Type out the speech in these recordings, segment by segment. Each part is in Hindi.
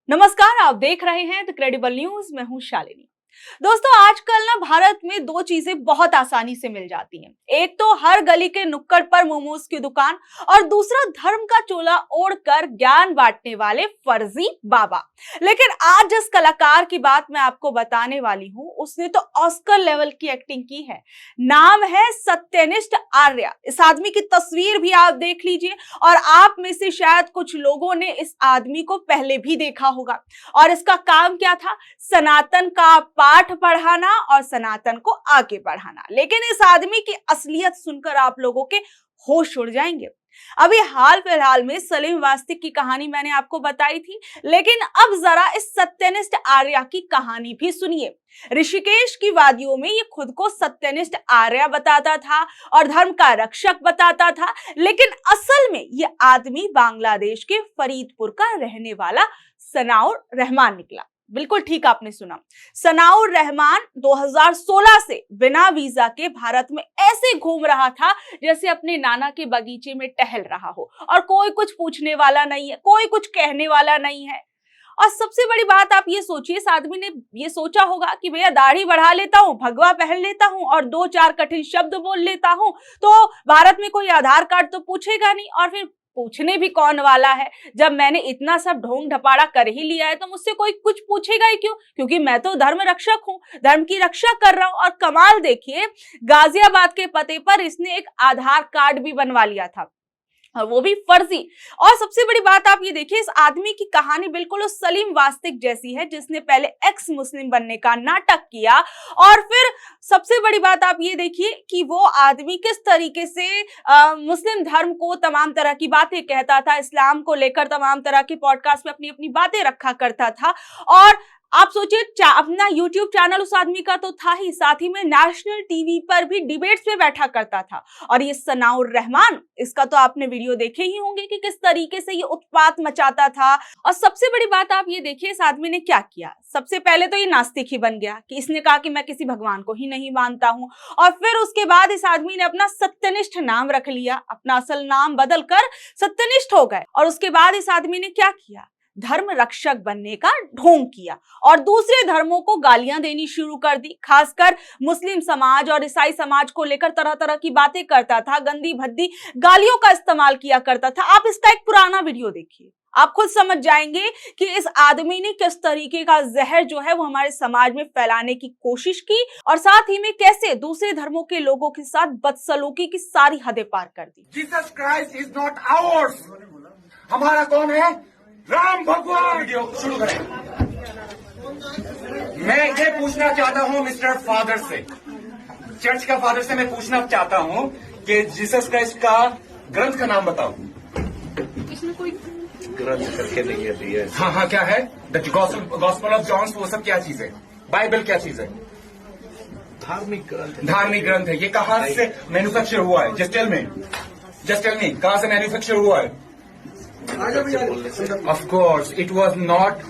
नमस्कार, आप देख रहे हैं द क्रेडिबल न्यूज। मैं हूं शालिनी। दोस्तों, आजकल ना भारत में दो चीजें बहुत आसानी से मिल जाती हैं। एक तो हर गली के नुक्कड़ पर मोमोज की दुकान, और दूसरा धर्म का चोला ओढ़कर ज्ञान बांटने वाले फर्जी बाबा। लेकिन आज जिस कलाकार की बात मैं आपको बताने वाली हूं, उसने तो ऑस्कर लेवल की एक्टिंग की है। नाम है सत्यनिष्ठ आर्य। इस आदमी की तस्वीर भी आप देख लीजिए, और आप में से शायद कुछ लोगों ने इस आदमी को पहले भी देखा होगा। और इसका काम क्या था? सनातन का पाठ पढ़ाना और सनातन को आगे बढ़ाना। लेकिन इस आदमी की असलियत सुनकर आप लोगों के होश उड़ जाएंगे। अभी हाल फिलहाल में सलीम वास्तिक की कहानी मैंने आपको बताई थी, लेकिन अब जरा इस सत्यनिष्ठ आर्य की कहानी भी सुनिए। ऋषिकेश की वादियों में ये खुद को सत्यनिष्ठ आर्य बताता था और धर्म का रक्षक बताता था, लेकिन असल में ये आदमी बांग्लादेश के फरीदपुर का रहने वाला सनाउर रहमान निकला। बिल्कुल ठीक आपने सुना। सनाउर रहमान 2016 से बिना वीजा के भारत में ऐसे घूम रहा था जैसे अपने नाना के बगीचे में टहल रहा हो, और कोई कुछ पूछने वाला नहीं है, कोई कुछ कहने वाला नहीं है। और सबसे बड़ी बात आप ये सोचिए, इस आदमी ने ये सोचा होगा कि भैया दाढ़ी बढ़ा लेता हूँ, भगवा पहन लेता हूँ और दो चार कठिन शब्द बोल लेता हूँ, तो भारत में कोई आधार कार्ड तो पूछेगा नहीं, और फिर पूछने भी कौन वाला है। जब मैंने इतना सब ढोंग ढपाड़ा कर ही लिया है तो मुझसे कोई कुछ पूछेगा ही क्यों, क्योंकि मैं तो धर्म रक्षक हूँ, धर्म की रक्षा कर रहा हूँ। और कमाल देखिए, गाजियाबाद के पते पर इसने एक आधार कार्ड भी बनवा लिया था, और वो भी फर्जी। और सबसे बड़ी बात आप ये देखिए, इस आदमी की कहानी बिल्कुल उस सलीम वास्तिक जैसी है जिसने पहले एक्स मुस्लिम बनने का नाटक किया, और फिर सबसे बड़ी बात आप ये देखिए कि वो आदमी किस तरीके से मुस्लिम धर्म को तमाम तरह की बातें कहता था, इस्लाम को लेकर तमाम तरह की पॉडकास्ट में अपनी अपनी बातें रखा करता था। और आप सोचिए, अपना यूट्यूब चैनल उस आदमी का तो था ही, साथ ही में नेशनल टीवी पर भी डिबेट्स में बैठा करता था। और ये सनाउर रहमान, इसका तो आपने वीडियो देखे ही होंगे कि किस तरीके से ये उत्पात मचाता था। और सबसे बड़ी बात आप ये देखिए, इस आदमी ने क्या किया। सबसे पहले तो ये नास्तिक ही बन गया कि इसने कहा कि मैं किसी भगवान को ही नहीं मानता हूं, और फिर उसके बाद इस आदमी ने अपना सत्यनिष्ठ नाम रख लिया, अपना असल नाम बदलकर सत्यनिष्ठ हो गए। और उसके बाद इस आदमी ने क्या किया? धर्म रक्षक बनने का ढोंग किया और दूसरे धर्मों को गालियां देनी शुरू कर दी। खासकर मुस्लिम समाज और ईसाई समाज को लेकर तरह तरह की बातें करता था, गंदी भद्दी गालियों का इस्तेमाल किया करता था। आप इसका एक पुराना वीडियो देखिए, आप खुद समझ जाएंगे कि इस आदमी ने किस तरीके का जहर जो है वो हमारे समाज में फैलाने की कोशिश की, और साथ ही में कैसे दूसरे धर्मों के लोगों के साथ बदसलूकी की सारी हदें पार कर दी। Jesus Christ is not ours. हमारा कौन है? राम भगवान। वीडियो शुरू करें। मैं ये पूछना चाहता हूँ मिस्टर फादर से, चर्च का फादर से मैं पूछना चाहता हूँ कि जीसस क्राइस्ट का ग्रंथ का नाम बताओ। इसमें कोई ग्रंथ करके नहीं है। हाँ, क्या है? द गॉस्पेल ऑफ जॉन, वो सब क्या चीज है? बाइबल क्या चीज है? धार्मिक ग्रंथ है। ये कहाँ से मैन्युफैक्चर हुआ है? जस्ट टेल मी, कहाँ से मैन्युफैक्चर हुआ है? Of course, it was not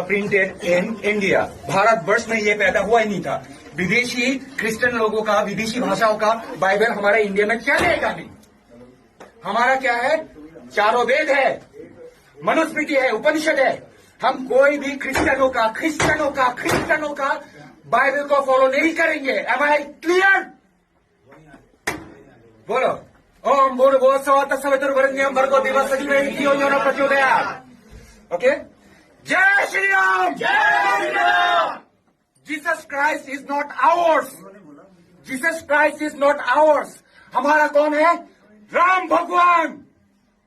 printed in India. Bharatvarsh में ये पैदा हुआ ही नहीं था। विदेशी क्रिश्चियन लोगों का, विदेशी भाषाओं का बाइबल हमारे इंडिया में चलेगा नहीं। हमारा क्या है? चारों वेद है, मनुस्मृति है, उपनिषद है। हम कोई भी क्रिश्चियनों का बाइबल को फॉलो नहीं करेंगे। Am I clear? बोलो। ओम भूर्भुवस्सुः तत्सवितुर्वरेण्यं भर्गो देवस्य धीमहि धियो यो नः प्रचोदयात्। ओके, जय Shri Ram. Jesus Christ is not ours. हमारा कौन है? राम भगवान।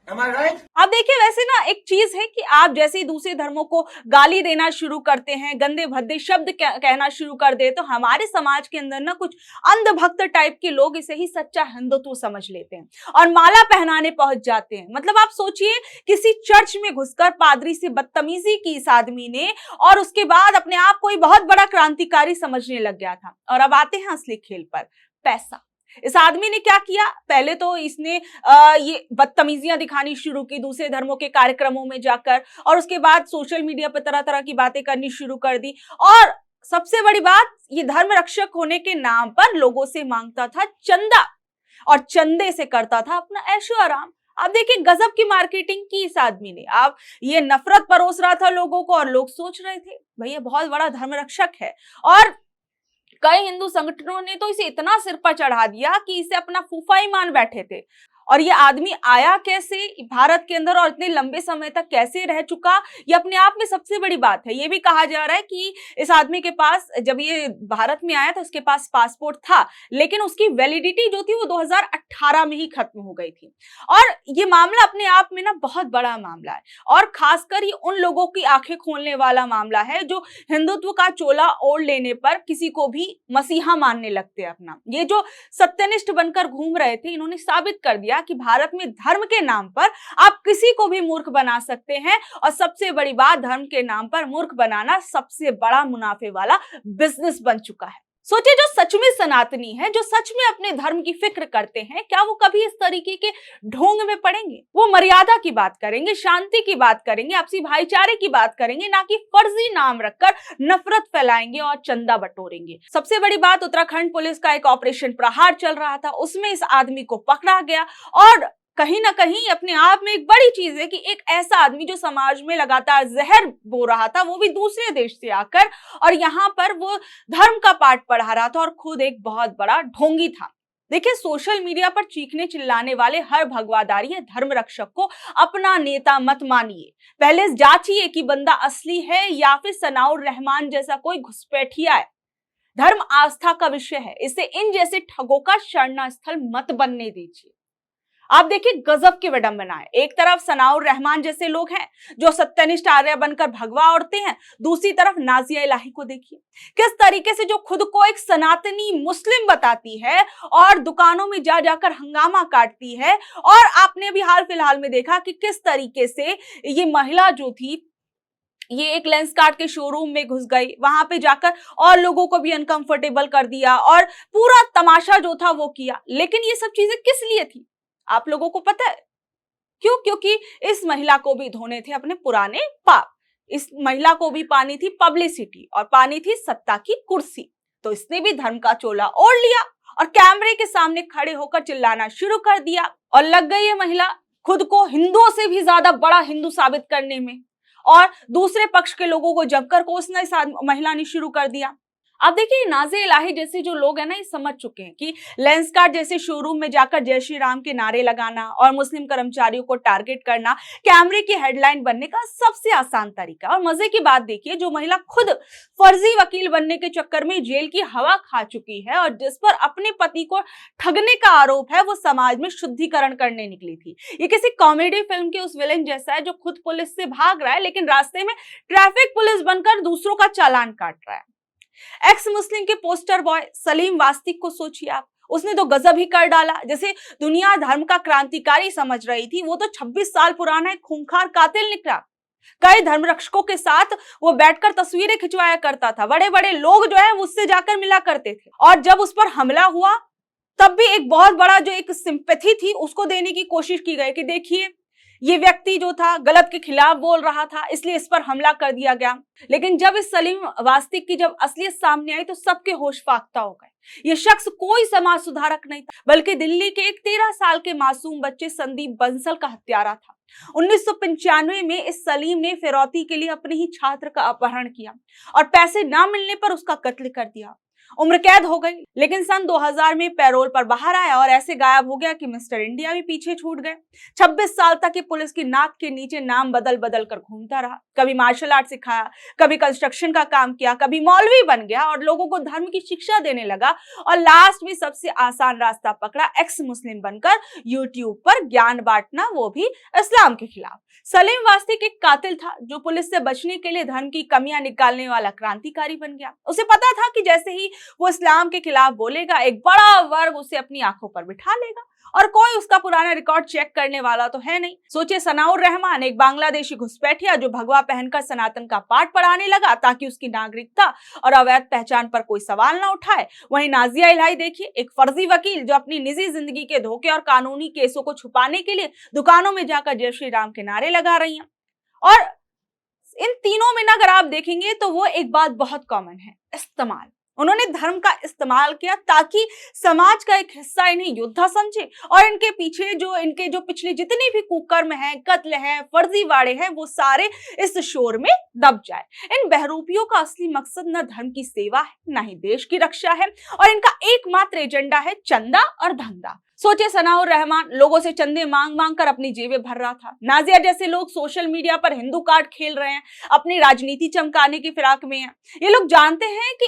Am I right? अब देखिए, वैसे ना एक चीज है कि आप जैसे ही दूसरे धर्मों को गाली देना शुरू करते हैं, गंदे भद्दे शब्द कहना शुरू कर दे, तो हमारे समाज के अंदर ना कुछ अंधभक्त टाइप के लोग इसे ही सच्चा हिंदुत्व समझ लेते हैं और माला पहनाने पहुंच जाते हैं। मतलब आप सोचिए, किसी चर्च में घुसकर पादरी से बदतमीजी की इस आदमी ने, और उसके बाद अपने आप को बहुत बड़ा क्रांतिकारी समझने लग गया था। और अब आते हैं असली खेल पर, पैसा। इस आदमी ने क्या किया? पहले तो इसने ये बदतमीजियां दिखानी शुरू की दूसरे धर्मों के कार्यक्रमों में जाकर, और उसके बाद सोशल मीडिया पर तरह तरह की बातें करनी शुरू कर दी। और सबसे बड़ी बात, ये धर्म रक्षक होने के नाम पर लोगों से मांगता था चंदा, और चंदे से करता था अपना ऐशो आराम। अब देखिए गजब की मार्केटिंग की इस आदमी ने। अब ये नफरत परोस रहा था लोगों को और लोग सोच रहे थे भैया बहुत बड़ा धर्मरक्षक है। और कई हिंदू संगठनों ने तो इसे इतना सिर पर चढ़ा दिया कि इसे अपना फूफा ही मान बैठे थे। और ये आदमी आया कैसे भारत के अंदर और इतने लंबे समय तक कैसे रह चुका, ये अपने आप में सबसे बड़ी बात है। ये भी कहा जा रहा है कि इस आदमी के पास जब ये भारत में आया था उसके पास पासपोर्ट था, लेकिन उसकी वैलिडिटी जो थी वो 2018 में ही खत्म हो गई थी। और ये मामला अपने आप में ना बहुत बड़ा मामला है और खासकर ये उन लोगों की आंखें खोलने वाला मामला है जो हिंदुत्व का चोला ओढ़ लेने पर किसी को भी मसीहा मानने लगते हैं अपना। ये जो सत्यनिष्ठ बनकर घूम रहे थे इन्होंने साबित कर दिया कि भारत में धर्म के नाम पर आप किसी को भी मूर्ख बना सकते हैं। और सबसे बड़ी बात, धर्म के नाम पर मूर्ख बनाना सबसे बड़ा मुनाफे वाला बिजनेस बन चुका है। सोचिए जो सच में सनातनी है, जो सच में अपने धर्म की फिक्र करते हैं, क्या वो कभी इस तरीके के ढोंग में पड़ेंगे? वो मर्यादा की बात करेंगे, शांति की बात करेंगे, आपसी भाईचारे की बात करेंगे, ना कि फर्जी नाम रखकर नफरत फैलाएंगे और चंदा बटोरेंगे। सबसे बड़ी बात, उत्तराखंड पुलिस का एक ऑपरेशन प्रहार चल रहा था, उसमें इस आदमी को पकड़ा गया। और कहीं ना कहीं अपने आप में एक बड़ी चीज है कि एक ऐसा आदमी जो समाज में लगातार जहर बो रहा था, वो भी दूसरे देश से आकर, और यहाँ पर वो धर्म का पाठ पढ़ा रहा था और खुद एक बहुत बड़ा ढोंगी था। देखिए सोशल मीडिया पर चीखने चिल्लाने वाले हर भगवादारी है धर्म रक्षक को अपना नेता मत मानिए। पहले जांचिए कि बंदा असली है या फिर सनाउर रहमान जैसा कोई घुसपैठिया है। धर्म आस्था का विषय है, इसे इन जैसे ठगों का शरणा स्थल मत बनने दीजिए। आप देखिए गजब की विडंबना है। एक तरफ सनाउर रहमान जैसे लोग हैं जो सत्यनिष्ठ आर्य बनकर भगवा उड़ते हैं, दूसरी तरफ नाजिया इलाही को देखिए किस तरीके से जो खुद को एक सनातनी मुस्लिम बताती है और दुकानों में जा जाकर हंगामा काटती है। और आपने भी हाल फिलहाल में देखा कि किस तरीके से ये महिला जो थी ये एक लेंस कार्ट के शोरूम में घुस गई, वहां पे जाकर और लोगों को भी अनकंफर्टेबल कर दिया और पूरा तमाशा जो था वो किया। लेकिन ये सब चीजें किस लिए थी आप लोगों को पता है? क्यों? क्योंकि इस महिला को भी धोने थे अपने पुराने पाप। इस महिला को भी पानी थी पब्लिसिटी और पानी थी सत्ता की कुर्सी। तो इसने भी धर्म का चोला ओढ़ लिया और कैमरे के सामने खड़े होकर चिल्लाना शुरू कर दिया। और लग गई ये महिला खुद को हिंदुओं से भी ज्यादा बड़ा हिंदू साबित करने में, और दूसरे पक्ष के लोगों को जमकर कोसना इस महिला ने शुरू कर दिया। अब देखिए नाज़िया इलाही जैसे जो लोग हैं ना, ये समझ चुके हैं कि लेंसकार्ट जैसे शोरूम में जाकर जय श्री राम के नारे लगाना और मुस्लिम कर्मचारियों को टारगेट करना कैमरे की हेडलाइन बनने का सबसे आसान तरीका। और मजे की बात देखिए, जो महिला खुद फर्जी वकील बनने के चक्कर में जेल की हवा खा चुकी है और जिस पर अपने पति को ठगने का आरोप है, वो समाज में शुद्धिकरण करने निकली थी। ये किसी कॉमेडी फिल्म के उस विलेन जैसा है जो खुद पुलिस से भाग रहा है लेकिन रास्ते में ट्रैफिक पुलिस बनकर दूसरों का चालान काट रहा है। एक्स मुस्लिम के पोस्टर बॉय सलीम वास्तिक को सोचिए आप, उसने तो गजब ही कर डाला। जैसे दुनिया धर्म का क्रांतिकारी समझ रही थी, वो तो 26 साल पुराना एक खूंखार कातिल निकला। कई धर्म रक्षकों के साथ वो बैठकर तस्वीरें खिंचवाया करता था, बड़े बड़े लोग जो है उससे जाकर मिला करते थे। और जब उस पर हमला हुआ तब भी एक बहुत बड़ा जो एक सिंपैथी थी उसको देने की कोशिश की गई कि देखिए ये व्यक्ति जो था गलत के खिलाफ बोल रहा था, इसलिए इस पर हमला कर दिया गया। लेकिन जब इस सलीम वास्तिक की जब असलियत सामने आई तो सबके होश फाख्ता हो गए। ये शख्स कोई समाज सुधारक नहीं था, बल्कि दिल्ली के एक 13 साल के मासूम बच्चे संदीप बंसल का हत्यारा था। 1995 में इस सलीम ने फिरौती के लिए अपने ही छात्र का अपहरण किया और पैसे ना मिलने पर उसका कत्ल कर दिया। उम्र कैद हो गई, लेकिन सन 2000 में पैरोल पर बाहर आया और ऐसे गायब हो गया कि मिस्टर इंडिया भी पीछे छूट गए। 26 साल तक ये पुलिस की नाक के नीचे नाम बदल बदल कर घूमता रहा। कभी मार्शल आर्ट सिखाया, कभी कंस्ट्रक्शन का काम किया, कभी मौलवी बन गया और लोगों को धर्म की शिक्षा देने लगा। और लास्ट में सबसे आसान रास्ता पकड़ा, एक्स मुस्लिम बनकर यूट्यूब पर ज्ञान बांटना, वो भी इस्लाम के खिलाफ। सलीम वास्तिक एक कातिल था जो पुलिस से बचने के लिए धर्म की कमियां निकालने वाला क्रांतिकारी बन गया। उसे पता था कि जैसे ही वो इस्लाम के खिलाफ बोलेगा एक बड़ा वर्ग उसे अपनी आंखों पर बिठा लेगा और कोई उसका पुराना रिकॉर्ड चेक करने वाला तो है नहीं। सोचिए सनाउर रहमान, एक बांग्लादेशी घुसपैठिया जो भगवा पहनकर सनातन का पाठ पढ़ाने लगा ताकि उसकी नागरिकता और अवैध पहचान पर कोई सवाल ना उठाए। वहीं नाज़िया इलाही देखिए, एक फर्जी वकील जो अपनी निजी जिंदगी के धोखे और कानूनी केसों को छुपाने के लिए दुकानों में जाकर जय श्री राम के नारे लगा रही हैं। और इन तीनों में अगर आप देखेंगे तो वो एक बात बहुत कॉमन है, इस्तेमाल। उन्होंने धर्म का इस्तेमाल किया ताकि समाज का एक हिस्सा इन्हें योद्धा समझे और इनके पीछे इनके जो पिछले जितने भी कुकर्म हैं, कत्ल हैं, फर्जीवाड़े हैं, वो सारे इस शोर में दब जाए। इन बहरूपियों का असली मकसद न धर्म की सेवा है, न ही देश की रक्षा है और इनका एकमात्र एजेंडा है चंदा और धंधा। सोचिए, सनाउर रहमान लोगों से चंदे मांग मांग कर अपनी जेबें भर रहा था। नाजिया जैसे लोग सोशल मीडिया पर हिंदू कार्ड खेल रहे हैं, अपनी राजनीति चमकाने की फिराक में हैं। ये लोग जानते हैं कि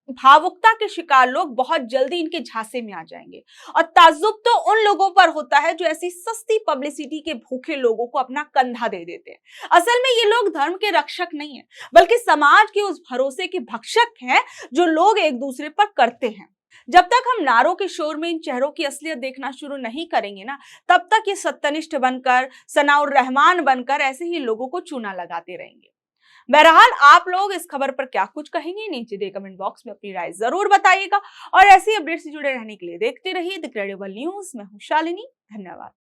भावुकता के शिकार लोग बहुत जल्दी इनके झांसे में आ जाएंगे और ताज्जुब तो उन लोगों पर होता है जो ऐसी सस्ती पब्लिसिटी के भूखे लोगों को अपना कंधा दे देते हैं। असल में ये लोग धर्म के रक्षक नहीं है, बल्कि समाज के उस भरोसे के भक्षक हैं जो लोग एक दूसरे पर करते हैं। जब तक हम नारों के शोर में इन चेहरों की असलियत देखना शुरू नहीं करेंगे ना, तब तक ये सत्यनिष्ठ बनकर, सनाउर रहमान बनकर ऐसे ही लोगों को चूना लगाते रहेंगे। बहरहाल, आप लोग इस खबर पर क्या कुछ कहेंगे, नीचे दे कमेंट बॉक्स में अपनी राय जरूर बताइएगा और ऐसी अपडेट से जुड़े रहने के लिए देखते रहिए द क्रेडिबल न्यूज। मैं हूं शालिनी। धन्यवाद।